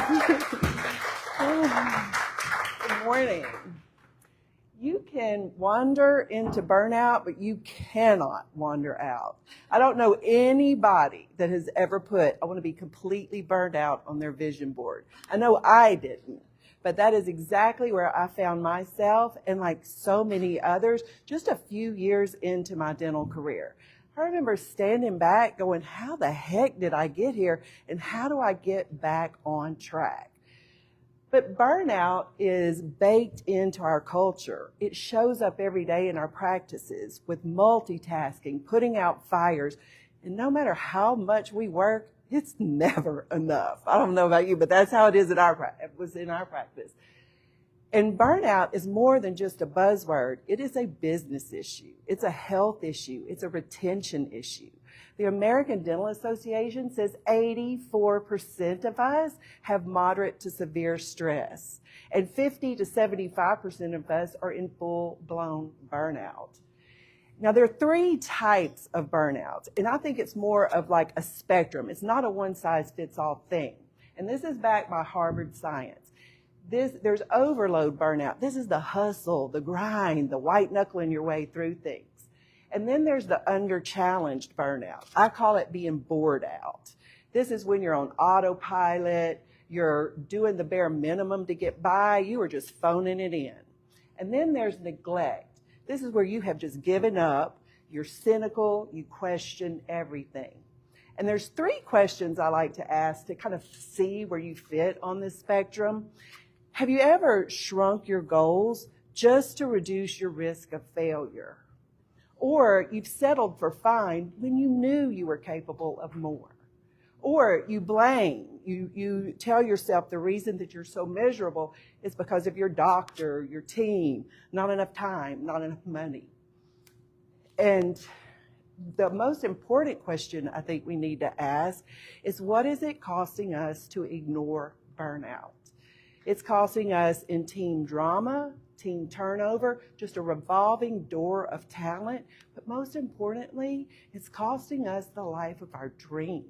Good morning. You can wander into burnout, but you cannot wander out. I don't know anybody that has ever put, I want to be completely burned out on their vision board. I know I didn't, but that is exactly where I found myself, and like so many others, just a few years into my dental career. I remember standing back going, how the heck did I get here, and how do I get back on track? But burnout is baked into our culture. It shows up every day in our practices with multitasking, putting out fires. And no matter how much we work, it's never enough. I don't know about you, but that's how it is in our practice. And burnout is more than just a buzzword. It is a business issue. It's a health issue. It's a retention issue. The American Dental Association says 84% of us have moderate to severe stress, and 50 to 75% of us are in full-blown burnout. Now, there are three types of burnouts, and I think it's more of like a spectrum. It's not a one-size-fits-all thing, and this is backed by Harvard science. There's overload burnout. This is the hustle, the grind, the white-knuckling your way through things. And then there's the under-challenged burnout. I call it being bored out. This is when you're on autopilot, you're doing the bare minimum to get by, you are just phoning it in. And then there's neglect. This is where you have just given up, you're cynical, you question everything. And there's three questions I like to ask to kind of see where you fit on this spectrum. Have you ever shrunk your goals just to reduce your risk of failure? Or you've settled for fine when you knew you were capable of more. Or you blame, you tell yourself the reason that you're so miserable is because of your doctor, your team, not enough time, not enough money. And the most important question I think we need to ask is, what is it costing us to ignore burnout? It's costing us in team drama, team turnover, just a revolving door of talent. But most importantly, it's costing us the life of our dreams.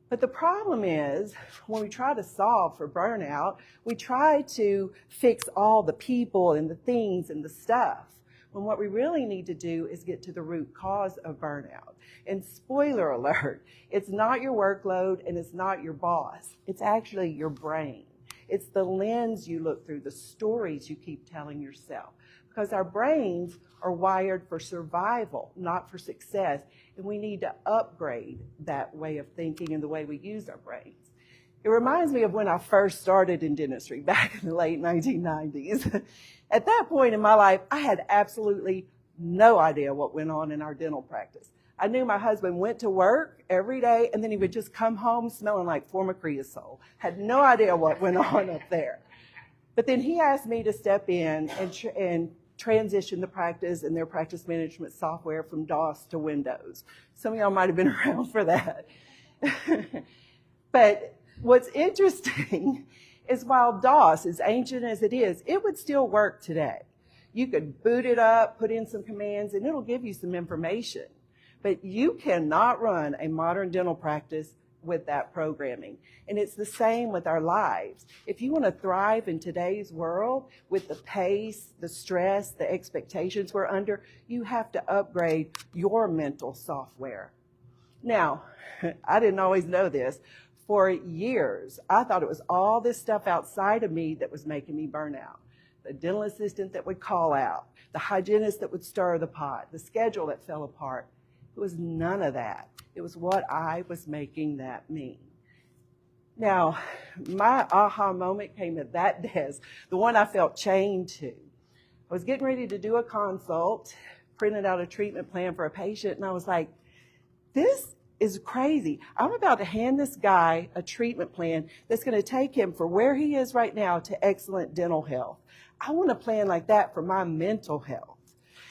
But the problem is, when we try to solve for burnout, we try to fix all the people and the things and the stuff, when what we really need to do is get to the root cause of burnout. And spoiler alert, it's not your workload and it's not your boss. It's actually your brain. It's the lens you look through, the stories you keep telling yourself. Because our brains are wired for survival, not for success. And we need to upgrade that way of thinking and the way we use our brains. It reminds me of when I first started in dentistry back in the late 1990s. At that point in my life, I had absolutely no idea what went on in our dental practice. I knew my husband went to work every day, and then he would just come home smelling like former creosote. Had no idea what went on up there. But then he asked me to step in and transition the practice and their practice management software from DOS to Windows. Some of y'all might have been around for that. But what's interesting is while DOS, as ancient as it is, it would still work today. You could boot it up, put in some commands, and it'll give you some information. But you cannot run a modern dental practice with that programming. And it's the same with our lives. If you want to thrive in today's world with the pace, the stress, the expectations we're under, you have to upgrade your mental software. Now, I didn't always know this. For years, I thought it was all this stuff outside of me that was making me burn out. The dental assistant that would call out, the hygienist that would stir the pot, the schedule that fell apart. It was none of that. It was what I was making that mean. Now, my aha moment came at that desk, the one I felt chained to. I was getting ready to do a consult, printed out a treatment plan for a patient, and I was like, this is crazy. I'm about to hand this guy a treatment plan that's going to take him from where he is right now to excellent dental health. I want a plan like that for my mental health.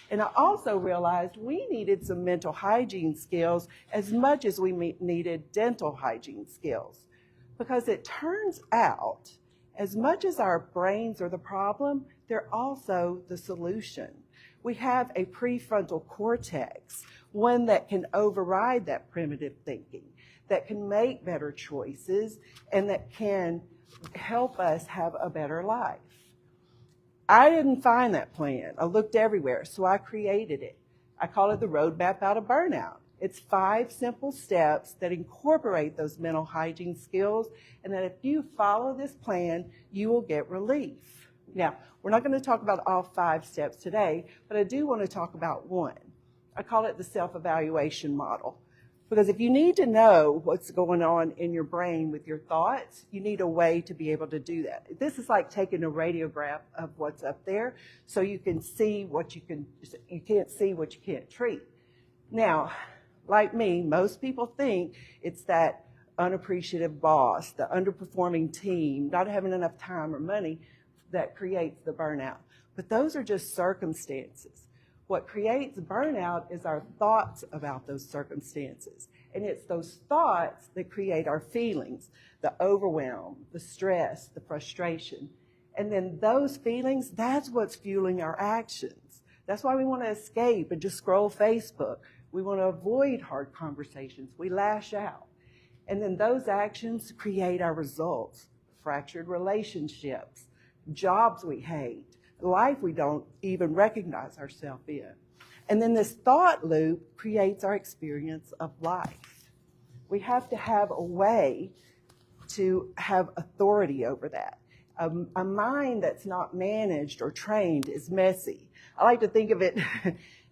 And I also realized we needed some mental hygiene skills as much as we needed dental hygiene skills. Because it turns out, as much as our brains are the problem, they're also the solution. We have a prefrontal cortex, one that can override that primitive thinking. that can make better choices and that can help us have a better life. I didn't find that plan. I looked everywhere, so I created it. I call it the roadmap out of burnout. It's 5 simple steps that incorporate those mental hygiene skills, and that if you follow this plan, you will get relief. Now, we're not going to talk about all 5 steps today, but I do want to talk about one. I call it the self-evaluation model. Because if you need to know what's going on in your brain with your thoughts, you need a way to be able to do that. This is like taking a radiograph of what's up there so you can see what you can't see what you can't treat. Now, like me, most people think it's that unappreciative boss, the underperforming team, not having enough time or money that creates the burnout. But those are just circumstances. What creates burnout is our thoughts about those circumstances. And it's those thoughts that create our feelings, the overwhelm, the stress, the frustration. And then those feelings, that's what's fueling our actions. That's why we want to escape and just scroll Facebook. We want to avoid hard conversations. We lash out. And then those actions create our results, fractured relationships, jobs we hate, life we don't even recognize ourselves in. And then this thought loop creates our experience of life. We have to have a way to have authority over that. A mind that's not managed or trained is messy. I like to think of it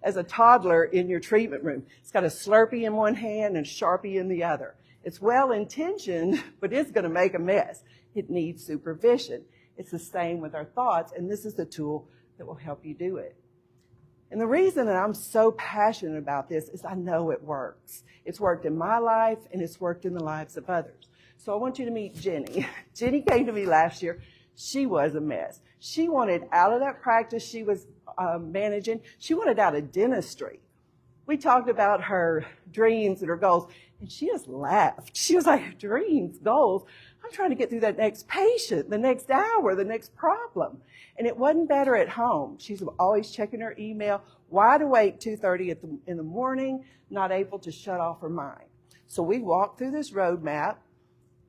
as a toddler in your treatment room. It's got a Slurpee in one hand and a Sharpie in the other. It's well-intentioned, but it's going to make a mess. It needs supervision. It's the same with our thoughts, and this is the tool that will help you do it. And the reason that I'm so passionate about this is I know it works. It's worked in my life, and it's worked in the lives of others. So I want you to meet Jenny. Jenny came to me last year. She was a mess. She wanted out of that practice she was managing. She wanted out of dentistry. We talked about her dreams and her goals, and she just laughed. She was like, dreams, goals? I'm trying to get through that next patient, the next hour, the next problem. And it wasn't better at home. She's always checking her email, wide awake 2:30 in the morning, not able to shut off her mind. So we walked through this roadmap.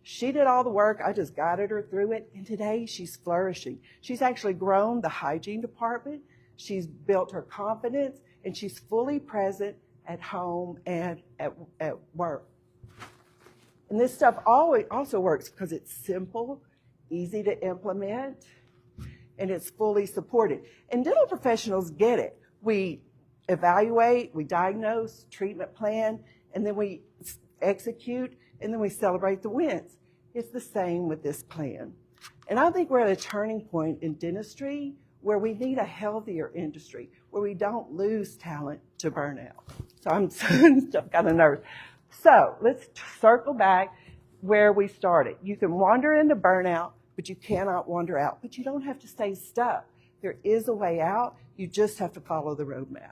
She did all the work. I just guided her through it. And today she's flourishing. She's actually grown the hygiene department. She's built her confidence, and she's fully present at home and at work. And this stuff also works because it's simple, easy to implement, and it's fully supported. And dental professionals get it. We evaluate, we diagnose, treatment plan, and then we execute, and then we celebrate the wins. It's the same with this plan. And I think we're at a turning point in dentistry where we need a healthier industry, where we don't lose talent to burnout. So I'm kind of nervous. So let's circle back where we started. You can wander into burnout, but you cannot wander out. But you don't have to stay stuck. There is a way out. You just have to follow the roadmap.